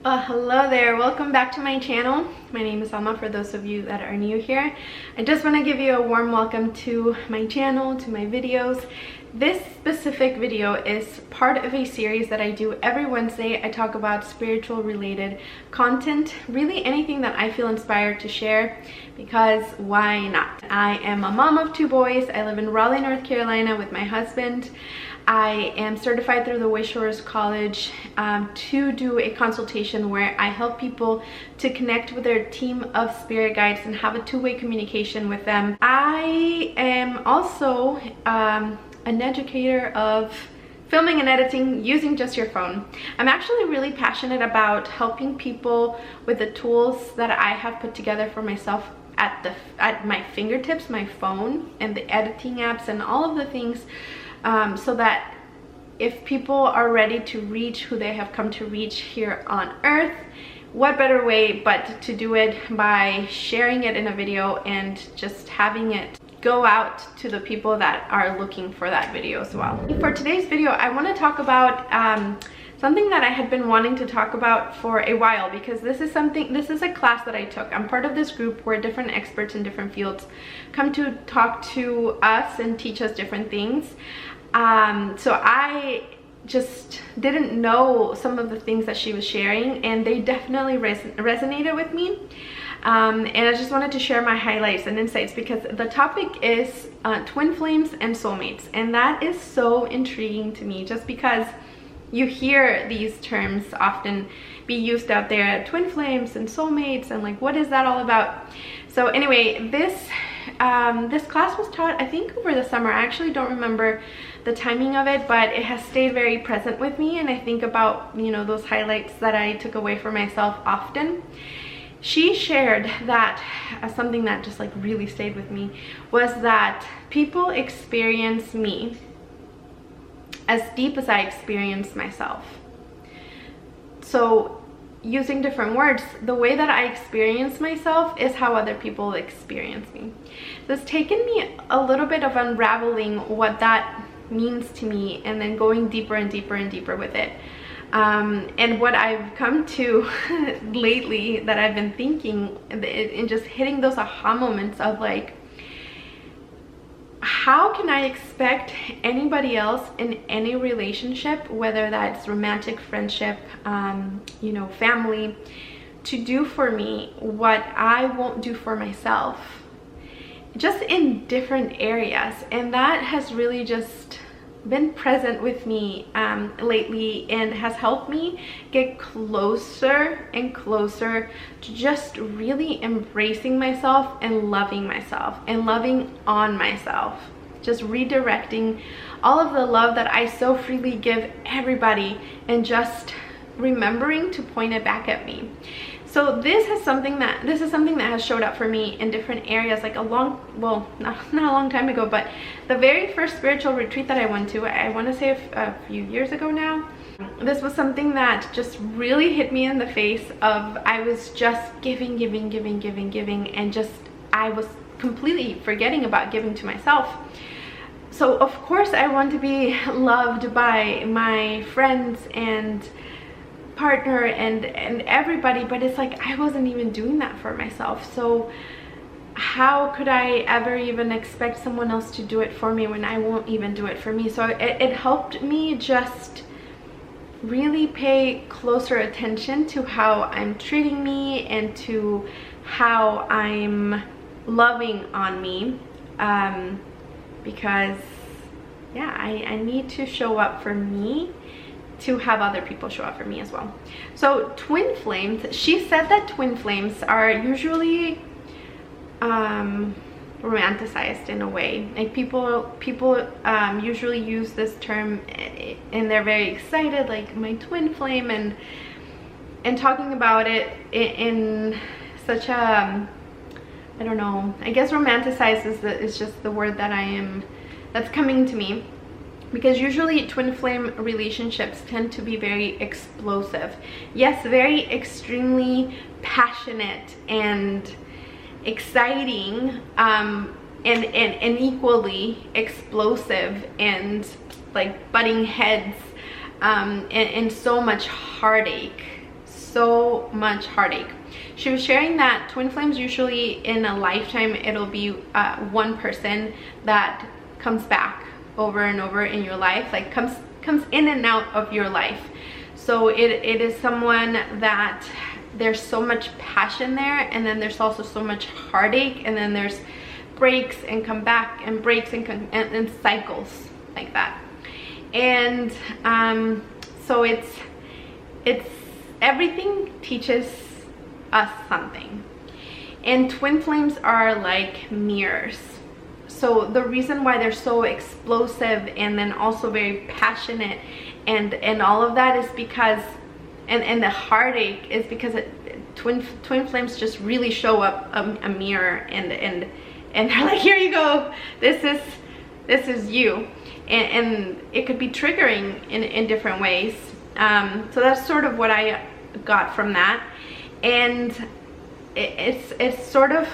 Hello there, welcome back to my channel. My name is Alma, for those of you that are new here. I just want to give you a warm welcome to my channel, to my videos. This specific video is part of a series that I do every Wednesday. I talk about spiritual related content, really anything that I feel inspired to share, because why not? I am a mom of 2 boys. I live in Raleigh, North Carolina with my husband. I am certified through the Wishers College to do a consultation where I help people to connect with their team of spirit guides and have a 2-way communication with them. I am also an educator of filming and editing using just your phone. I'm actually really passionate about helping people with the tools that I have put together for myself at my fingertips, my phone, and the editing apps and all of the things, so that if people are ready to reach who they have come to reach here on earth, what better way but to do it by sharing it in a video and just having it go out to the people that are looking for that video as well. For today's video, I want to talk about something that I had been wanting to talk about for a while, because this is a class that I took. I'm part of this group where different experts in different fields come to talk to us and teach us different things. So I just didn't know some of the things that she was sharing, and they definitely resonated with me. And I just wanted to share my highlights and insights, because the topic is twin flames and soulmates, and that is so intriguing to me, just because you hear these terms often be used out there, twin flames and soulmates, and like, what is that all about? So anyway, this class was taught, I think, over the summer. I actually don't remember the timing of it, but it has stayed very present with me, and I think about, you know, those highlights that I took away for myself often. She shared that something that just like really stayed with me was that people experience me as deep as I experience myself. So using different words, the way that I experience myself is how other people experience me. So it's taken me a little bit of unraveling what that means to me, and then going deeper and deeper and deeper with it. And what I've come to lately that I've been thinking and just hitting those aha moments of like, how can I expect anybody else in any relationship, whether that's romantic, friendship, you know, family, to do for me what I won't do for myself, just in different areas? And that has really just been present with me lately, and has helped me get closer and closer to just really embracing myself and loving on myself, just redirecting all of the love that I so freely give everybody, and just remembering to point it back at me. So this is something that has showed up for me in different areas, like not a long time ago, but the very first spiritual retreat that I went to, I want to say a few years ago now. This was something that just really hit me in the face of, I was just giving, and just I was completely forgetting about giving to myself. So of course I want to be loved by my friends and partner and everybody, but it's like I wasn't even doing that for myself. So how could I ever even expect someone else to do it for me when I won't even do it for me? So it helped me just really pay closer attention to how I'm treating me and to how I'm loving on me, because yeah, I need to show up for me to have other people show up for me as well. So twin flames, she said that twin flames are usually romanticized in a way. Like people usually use this term and they're very excited, like my twin flame, and talking about it in such a, I don't know, I guess romanticized is just the word that's coming to me. Because usually twin flame relationships tend to be very explosive. Yes, very extremely passionate and exciting, and equally explosive, and like butting heads, and so much heartache, so much heartache. She was sharing that twin flames, usually in a lifetime, it'll be one person that comes back over and over in your life, like comes in and out of your life. So it is someone that there's so much passion there, and then there's also so much heartache, and then there's breaks and come back and breaks and cycles like that. And so it's everything teaches us something. And twin flames are like mirrors. So the reason why they're so explosive and then also very passionate and all of that is because, and the heartache is because twin flames just really show up a mirror, and they're like, here you go, this is you. And it could be triggering in different ways. So that's sort of what I got from that. And it's sort of,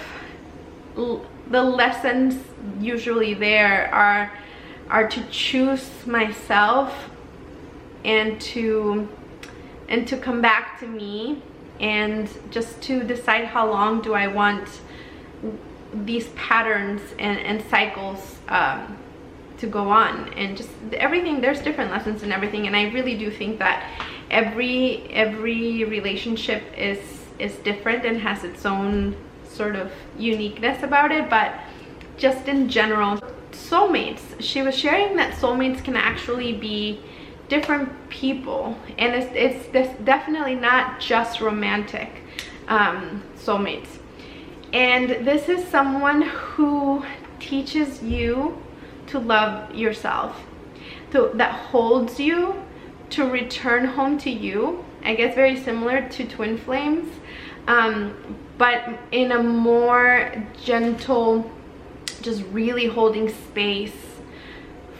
the lessons usually there are to choose myself and to come back to me, and just to decide how long do I want these patterns and cycles to go on, and just everything. There's different lessons in everything, and I really do think that every relationship is different and has its own sort of uniqueness about it. But just in general, soulmates, she was sharing that soulmates can actually be different people, and it's definitely not just romantic soulmates. And this is someone who teaches you to love yourself, that holds you to return home to you. I guess very similar to twin flames, but in a more gentle, just really holding space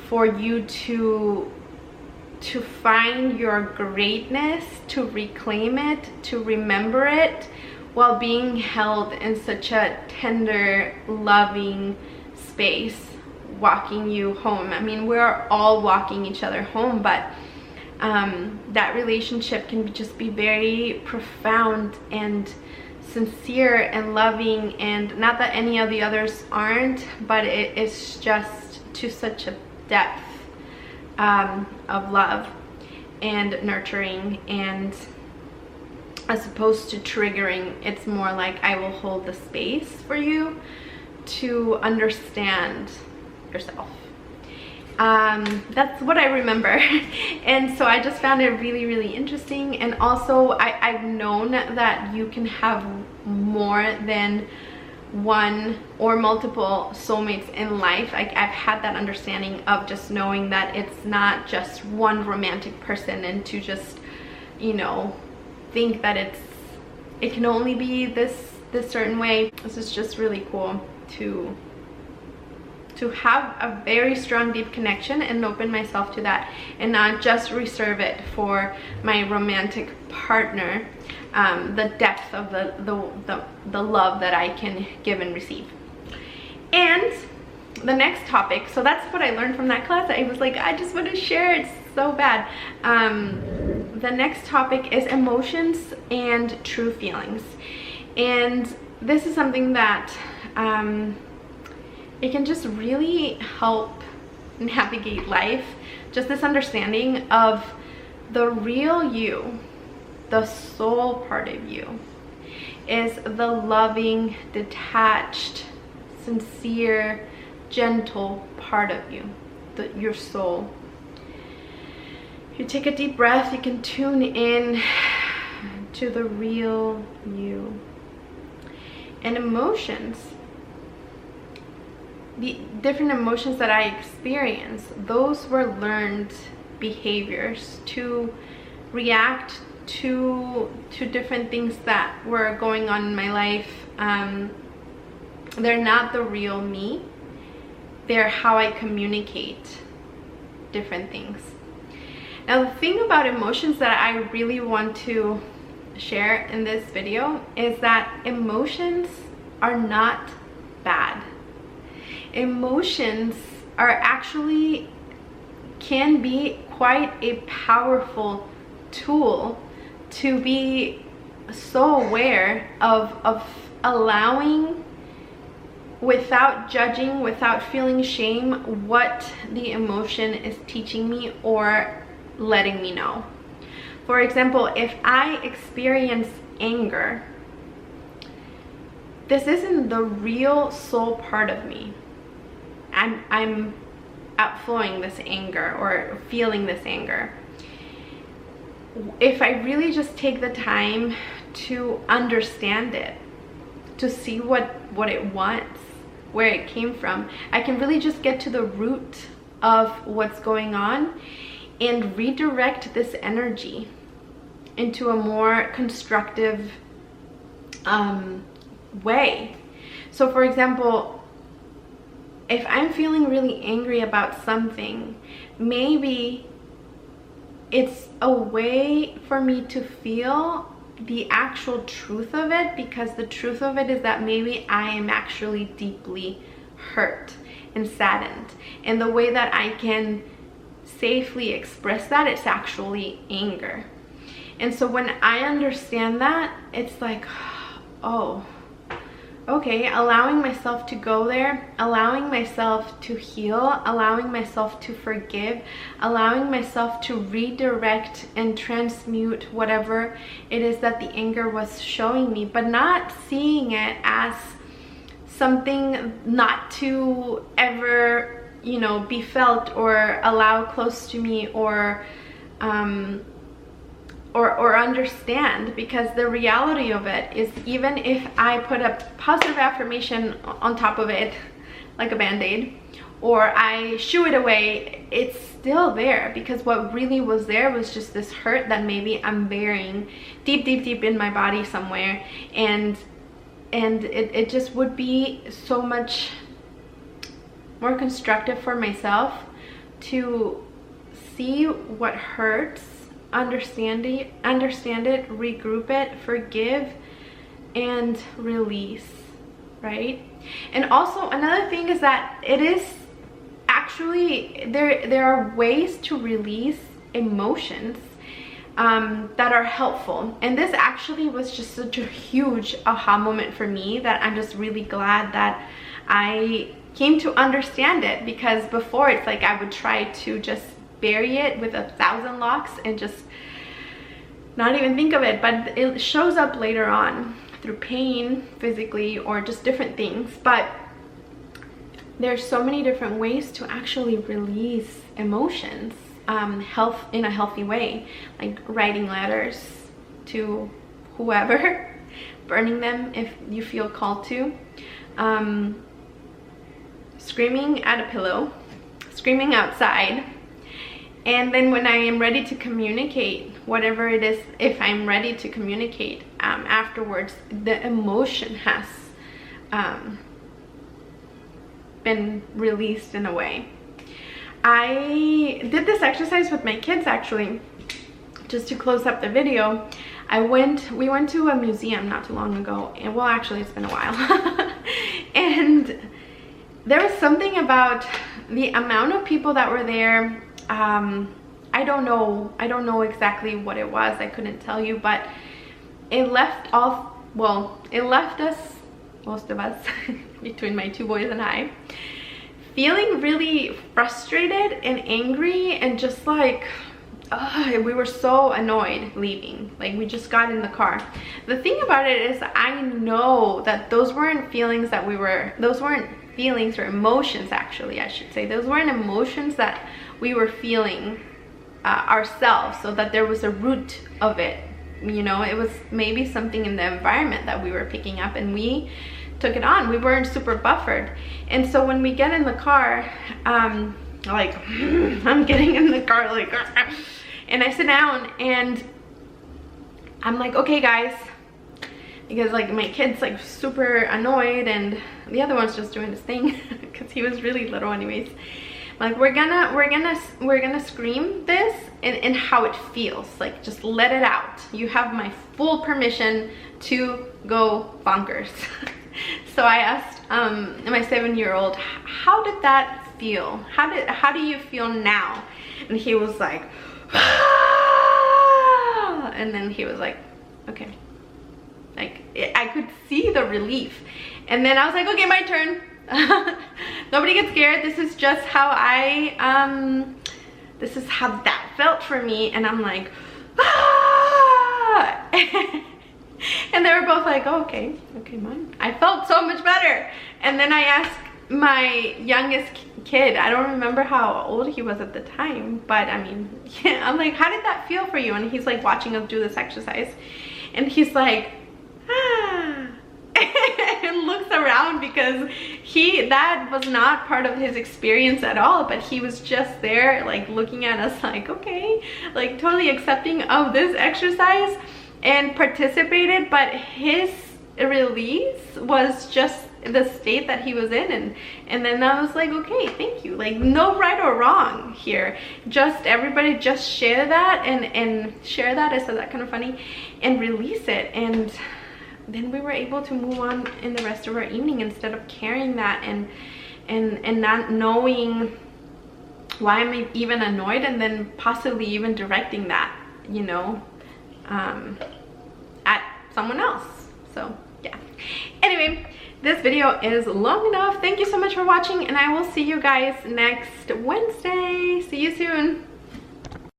for you to find your greatness, to reclaim it, to remember it, while being held in such a tender, loving space, walking you home. I mean, we're all walking each other home, but that relationship can just be very profound and sincere and loving, and not that any of the others aren't, but it's just to such a depth of love and nurturing, and as opposed to triggering, it's more like I will hold the space for you to understand yourself. That's what I remember. And so I just found it really, really interesting. And also I've known that you can have more than one or multiple soulmates in life. Like, I've had that understanding of just knowing that it's not just one romantic person, and to just, you know, think that it can only be this certain way. This is just really cool to have a very strong, deep connection and open myself to that, and not just reserve it for my romantic partner. The depth of the love that I can give and receive. And the next topic, so that's what I learned from that class. I was like, I just want to share it so bad. The next topic is emotions and true feelings, and this is something that it can just really help navigate life. Just this understanding of the real you, the soul part of you, is the loving, detached, sincere, gentle part of you, your soul. You take a deep breath, you can tune in to the real you. And emotions, the different emotions that I experience, those were learned behaviors to react to different things that were going on in my life. They're not the real me. They're how I communicate different things. Now, the thing about emotions that I really want to share in this video is that emotions are not bad. Emotions are actually, can be quite a powerful tool to be so aware of allowing, without judging, without feeling shame, what the emotion is teaching me or letting me know. For example, if I experience anger, this isn't the real soul part of me. I'm outflowing this anger or feeling this anger. If I really just take the time to understand it, to see what it wants, where it came from, I can really just get to the root of what's going on and redirect this energy into a more constructive way. So for example, if I'm feeling really angry about something, maybe it's a way for me to feel the actual truth of it, because the truth of it is that maybe I am actually deeply hurt and saddened, and the way that I can safely express that is actually anger. And so when I understand that, it's like, oh, okay, allowing myself to go there, allowing myself to heal, allowing myself to forgive, allowing myself to redirect and transmute whatever it is that the anger was showing me, but not seeing it as something not to ever, you know, be felt or allow close to me or understand. Because the reality of it is, even if I put a positive affirmation on top of it like a band-aid, or I shoo it away, it's still there, because what really was there was just this hurt that maybe I'm bearing deep in my body somewhere, and it just would be so much more constructive for myself to see what hurts, understand it, regroup it, forgive, and release, right? And also another thing is that it is actually, there are ways to release emotions that are helpful. And this actually was just such a huge aha moment for me, that I'm just really glad that I came to understand it, because before it's like I would try to just bury it with 1,000 locks and just not even think of it, but it shows up later on through pain physically or just different things. But there's so many different ways to actually release emotions in a healthy way, like writing letters to whoever, burning them if you feel called to, screaming at a pillow, screaming outside. And then when I am ready to communicate, whatever it is, if I'm ready to communicate afterwards, the emotion has been released in a way. I did this exercise with my kids actually, just to close up the video. We went to a museum not too long ago, and well, actually it's been a while. And there was something about the amount of people that were there. I don't know exactly what it was, I couldn't tell you, but it left us, most of us, between my two boys and I, feeling really frustrated and angry, and just like, we were so annoyed leaving. Like, we just got in the car. The thing about it is, I know that those weren't feelings or emotions, actually, I should say. Those weren't emotions that we were feeling ourselves, so that there was a root of it. You know, it was maybe something in the environment that we were picking up, and we took it on. We weren't super buffered. And so when we get in the car, like, I'm getting in the car, like, and I sit down and I'm like, okay guys, because like my kid's like super annoyed, and the other one's just doing his thing because he was really little anyways. Like, we're gonna scream this and how it feels. Like, just let it out. You have my full permission to go bonkers. So I asked my 7-year-old, how did that feel? How do you feel now? And he was like, ah! And then he was like, okay. Like I could see the relief. And then I was like, okay, my turn. Nobody get scared. This is just how this is how that felt for me. And I'm like, ah! And they were both like, oh, okay, Mom. I felt so much better. And then I asked my youngest kid, I don't remember how old he was at the time, but I mean, yeah, I'm like, how did that feel for you? And he's like watching us do this exercise, and he's like, ah. And looks around, because that was not part of his experience at all, but he was just there like looking at us like, okay, like totally accepting of this exercise and participated. But his release was just the state that he was in, and then I was like, okay, thank you. Like, no right or wrong here, just everybody just share that and share that. I said that kind of funny, and release it. And then we were able to move on in the rest of our evening, instead of carrying that and not knowing why I'm even annoyed, and then possibly even directing that, you know, at someone else. So yeah, anyway, this video is long enough. Thank you so much for watching, and I will see you guys next Wednesday. See you soon.